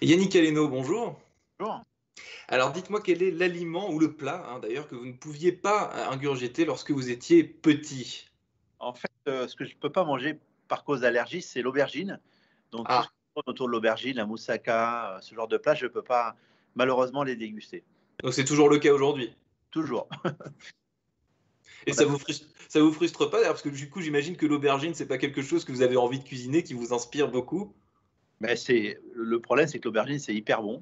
Yannick Aleno, bonjour. Bonjour. Alors dites-moi quel est l'aliment ou le plat, d'ailleurs, que vous ne pouviez pas ingurgiter lorsque vous étiez petit? En fait, ce que je ne peux pas manger par cause d'allergie, c'est l'aubergine. Donc tout ce Ah, qui tourne autour de l'aubergine, la moussaka, ce genre de plat, je ne peux pas malheureusement les déguster. donc c'est toujours le cas aujourd'hui? Toujours. Et On a ça vous frustre pas d'ailleurs? Parce que du coup, j'imagine que l'aubergine, c'est pas quelque chose que vous avez envie de cuisiner, qui vous inspire beaucoup? mais c'est le problème, c'est que l'aubergine, c'est hyper bon.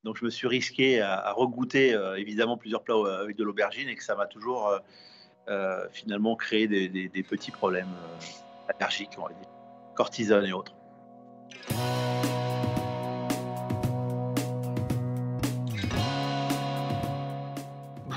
Donc je me suis risqué à regoûter, évidemment plusieurs plats, avec de l'aubergine et que ça m'a toujours, finalement créé des petits problèmes, allergiques, on va dire, cortisone et autres.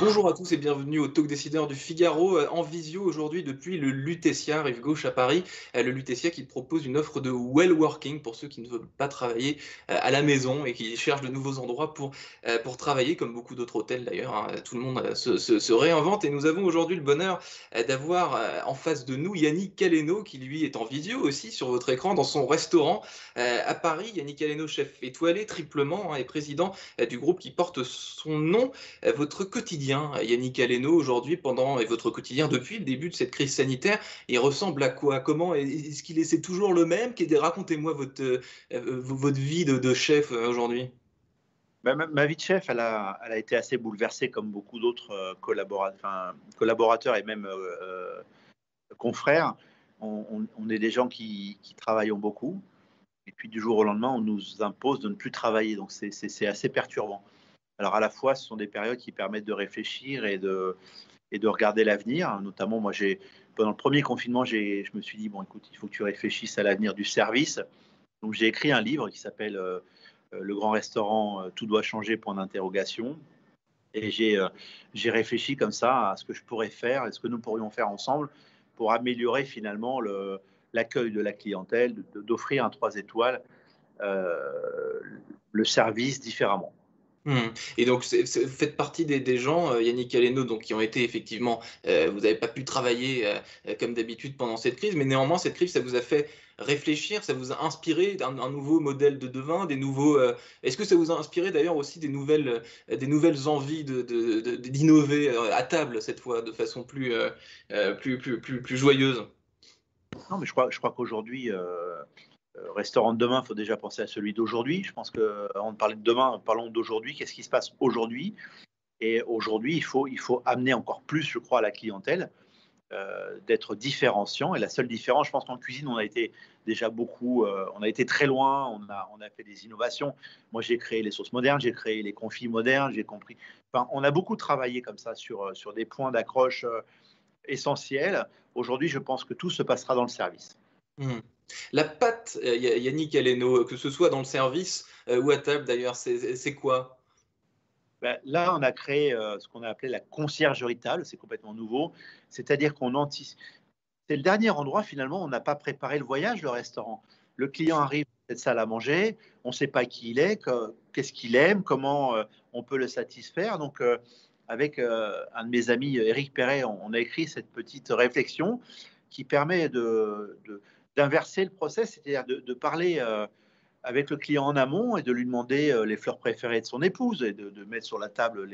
Bonjour à tous et bienvenue au Talk Décideur du Figaro, en visio aujourd'hui depuis le Lutetia, rive gauche à Paris. Le Lutetia qui propose une offre de well working pour ceux qui ne veulent pas travailler à la maison et qui cherchent de nouveaux endroits pour travailler, comme beaucoup d'autres hôtels d'ailleurs, hein. Tout le monde se réinvente et nous avons aujourd'hui le bonheur d'avoir en face de nous Yannick Caleno qui lui est en visio aussi sur votre écran dans son restaurant à Paris. Yannick Caleno, chef étoilé triplement, hein, et président du groupe qui porte son nom. Votre quotidien, Yannick Aleno, aujourd'hui, pendant et votre quotidien depuis le début de cette crise sanitaire, il ressemble à quoi? Comment est-ce qu'il est c'est toujours le même? Racontez-moi votre vie de chef aujourd'hui. Bah, ma vie de chef, elle a été assez bouleversée comme beaucoup d'autres, collaborateurs et même, confrères. On est des gens qui travaillons beaucoup et puis du jour au lendemain, on nous impose de ne plus travailler, donc c'est assez perturbant. Alors à la fois, ce sont des périodes qui permettent de réfléchir et de regarder l'avenir. Notamment, moi, pendant le premier confinement, je me suis dit: «Bon, écoute, il faut que tu réfléchisses à l'avenir du service». Donc j'ai écrit un livre qui s'appelle, «Le grand restaurant, tout doit changer, point d'interrogation». Et j'ai réfléchi comme ça à ce que je pourrais faire et ce que nous pourrions faire ensemble pour améliorer finalement l'accueil de la clientèle, d'offrir un 3 étoiles, euh, le service différemment. Mmh. Et donc vous faites partie des gens, Yannick Aleno, donc qui ont été effectivement, vous n'avez pas pu travailler, comme d'habitude pendant cette crise, mais néanmoins cette crise, ça vous a fait réfléchir, ça vous a inspiré un nouveau modèle de vin, est-ce que ça vous a inspiré d'ailleurs aussi des nouvelles envies d'innover, à table cette fois, de façon plus joyeuse? Non, mais je crois qu'aujourd'hui, restaurant de demain, il faut déjà penser à celui d'aujourd'hui. Je pense que avant de parler de demain, parlons d'aujourd'hui. Qu'est-ce qui se passe aujourd'hui? Et aujourd'hui, il faut amener encore plus, je crois, à la clientèle, d'être différenciant. Et la seule différence, je pense qu'en cuisine, on a été déjà beaucoup, on a été très loin, on a fait des innovations. Moi, j'ai créé les sauces modernes, j'ai créé les confits modernes, j'ai compris. Enfin, on a beaucoup travaillé comme ça sur des points d'accroche essentiels. Aujourd'hui, je pense que tout se passera dans le service. Mmh. La pâte, Yannick Aleno, que ce soit dans le service, ou à table d'ailleurs, c'est quoi? Ben, là, on a créé ce qu'on a appelé la conciergerie table, c'est complètement nouveau. C'est-à-dire qu'on anticipe. C'est le dernier endroit, finalement, on n'a pas préparé le voyage, le restaurant. Le client arrive dans cette salle à manger, on ne sait pas qui il est, qu'est-ce qu'il aime, comment on peut le satisfaire. Donc, avec un de mes amis, Éric Perret, on a écrit cette petite réflexion qui permet d'inverser le process, c'est-à-dire de parler avec le client en amont et de lui demander les fleurs préférées de son épouse et de mettre sur la table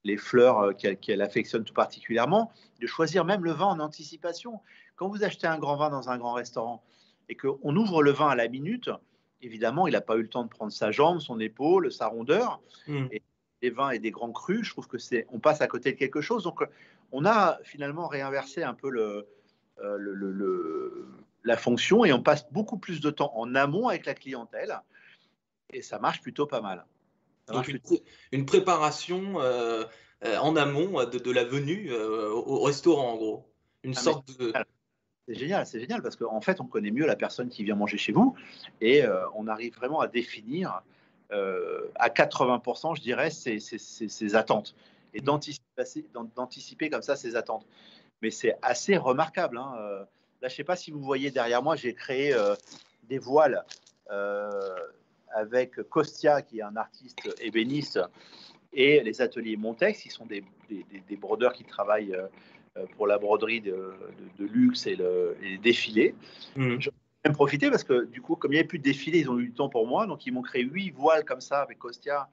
les fleurs qu'elle affectionne tout particulièrement, de choisir même le vin en anticipation. Quand vous achetez un grand vin dans un grand restaurant et qu'on ouvre le vin à la minute, évidemment, il n'a pas eu le temps de prendre sa jambe, son épaule, sa rondeur. Mmh. Et des vins et des grands crus, je trouve que on passe à côté de quelque chose. Donc, on a finalement réinversé un peu la fonction et on passe beaucoup plus de temps en amont avec la clientèle et ça marche plutôt pas mal. Ça Donc marche plutôt. une préparation, en amont, de la venue, au restaurant, en gros. Une Ah, mais sorte de c'est génial parce qu'en fait, on connaît mieux la personne qui vient manger chez vous et on arrive vraiment à définir à 80%, je dirais, ses attentes et mmh. d'anticiper comme ça ses attentes. Mais c'est assez remarquable, hein. Là, je ne sais pas si vous voyez derrière moi, j'ai créé des voiles euh, avec Costia, qui est un artiste ébéniste, et les ateliers Montex, qui sont des brodeurs qui travaillent pour la broderie de luxe et les défilés. Mmh. Je même profité parce que du coup, comme il n'y avait plus de défilé, ils ont eu du temps pour moi. Donc, ils m'ont créé 8 voiles comme ça avec Costia,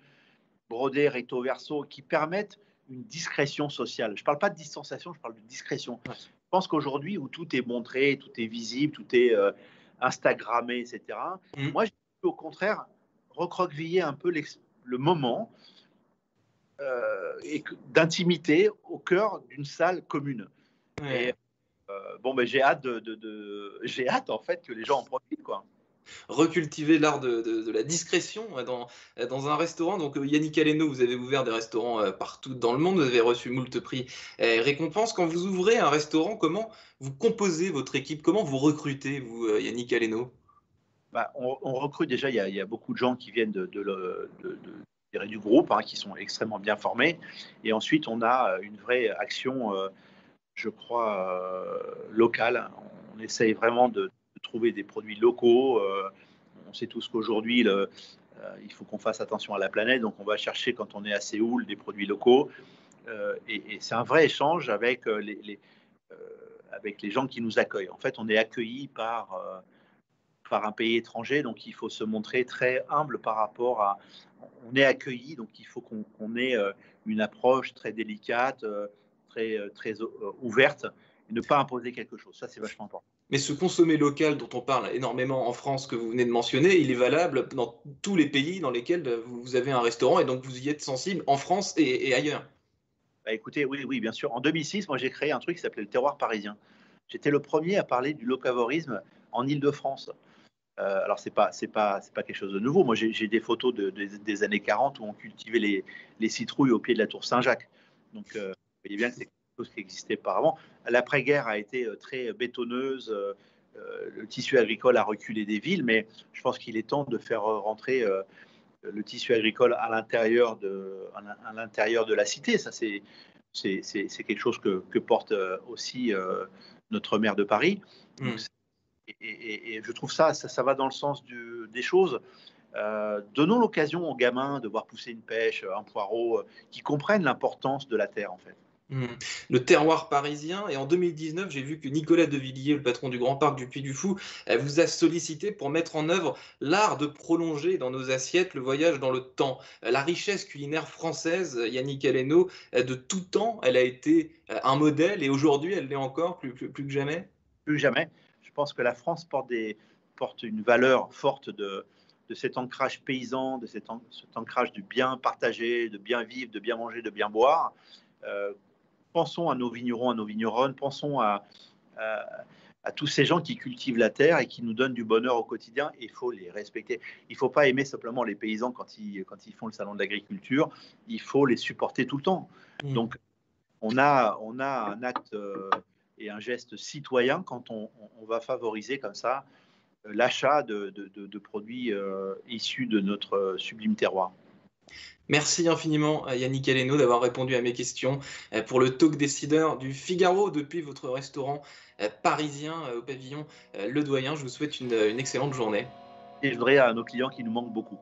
brodés, recto verso, qui permettent une discrétion sociale. Je ne parle pas de distanciation, je parle de discrétion. Ouais. Je pense qu'aujourd'hui, où tout est montré, tout est visible, tout est Instagrammé, etc., moi, j'ai au contraire recroqueviller un peu le moment d'intimité au cœur d'une salle commune. Ouais. Et bon, ben, j'ai hâte, j'ai hâte en fait que les gens en profitent, quoi. Recultiver l'art de la discrétion dans un restaurant. Donc, Yannick Aleno, vous avez ouvert des restaurants partout dans le monde, vous avez reçu moult prix et récompenses. Quand vous ouvrez un restaurant, comment vous composez votre équipe? Comment vous recrutez, vous, Yannick Aleno? Bah, on recrute déjà, il y a beaucoup de gens qui viennent je dirais, du groupe, hein, qui sont extrêmement bien formés. Et ensuite, on a une vraie action, je crois, locale. On essaye vraiment de trouver des produits locaux. On sait tous qu'aujourd'hui, il faut qu'on fasse attention à la planète. Donc, on va chercher, quand on est à Séoul, des produits locaux. Et c'est un vrai échange euh, avec les gens qui nous accueillent. En fait, on est accueillis par un pays étranger, donc il faut se montrer très humble par rapport à. On est accueilli, donc il faut qu'on ait une approche très délicate, très ouverte, et ne pas imposer quelque chose. Ça, c'est vachement important. Mais ce consommer local dont on parle énormément en France, que vous venez de mentionner, il est valable dans tous les pays dans lesquels vous avez un restaurant et donc vous y êtes sensible en France et ailleurs. Bah, écoutez, oui, oui, bien sûr. En 2006, moi, j'ai créé un truc qui s'appelait le terroir parisien. J'étais le premier à parler du locavorisme en Île-de-France. Alors, c'est pas quelque chose de nouveau. Moi, j'ai des photos des années 40 où on cultivait les citrouilles au pied de la tour Saint-Jacques. Donc, vous voyez bien que c'est quelque chose qui existait auparavant. L'après-guerre a été très bétonneuse. Le tissu agricole a reculé des villes, mais je pense qu'il est temps de faire rentrer le tissu agricole à l'intérieur de la cité. Ça, c'est quelque chose que porte aussi notre maire de Paris. Donc, et je trouve ça va dans le sens des choses. Donnons l'occasion aux gamins de voir pousser une pêche, un poireau, qui comprennent l'importance de la terre, en fait. Mmh. Le terroir parisien. Et en 2019, j'ai vu que Nicolas Devilliers, le patron du Grand Parc du Puy du Fou, vous a sollicité pour mettre en œuvre l'art de prolonger dans nos assiettes le voyage dans le temps. La richesse culinaire française, Yannick Aleno, de tout temps, elle a été un modèle et aujourd'hui, elle l'est encore plus que jamais. Plus jamais. Je pense que la France porte une valeur forte de cet ancrage paysan, cet ancrage du bien partagé, de bien vivre, de bien manger, de bien boire. Euh, Pensons à nos vignerons, à nos vigneronnes, pensons à tous ces gens qui cultivent la terre et qui nous donnent du bonheur au quotidien. Il faut les respecter. Il ne faut pas aimer simplement les paysans quand ils font le salon de l'agriculture. Il faut les supporter tout le temps. Mmh. Donc, on a un acte et un geste citoyen quand on va favoriser comme ça l'achat de produits issus de notre sublime terroir. Merci infiniment à Yannick Aleno d'avoir répondu à mes questions pour le talk décideur du Figaro depuis votre restaurant parisien au pavillon Le Doyen. Je vous souhaite une excellente journée. Et je voudrais à nos clients qui nous manquent beaucoup.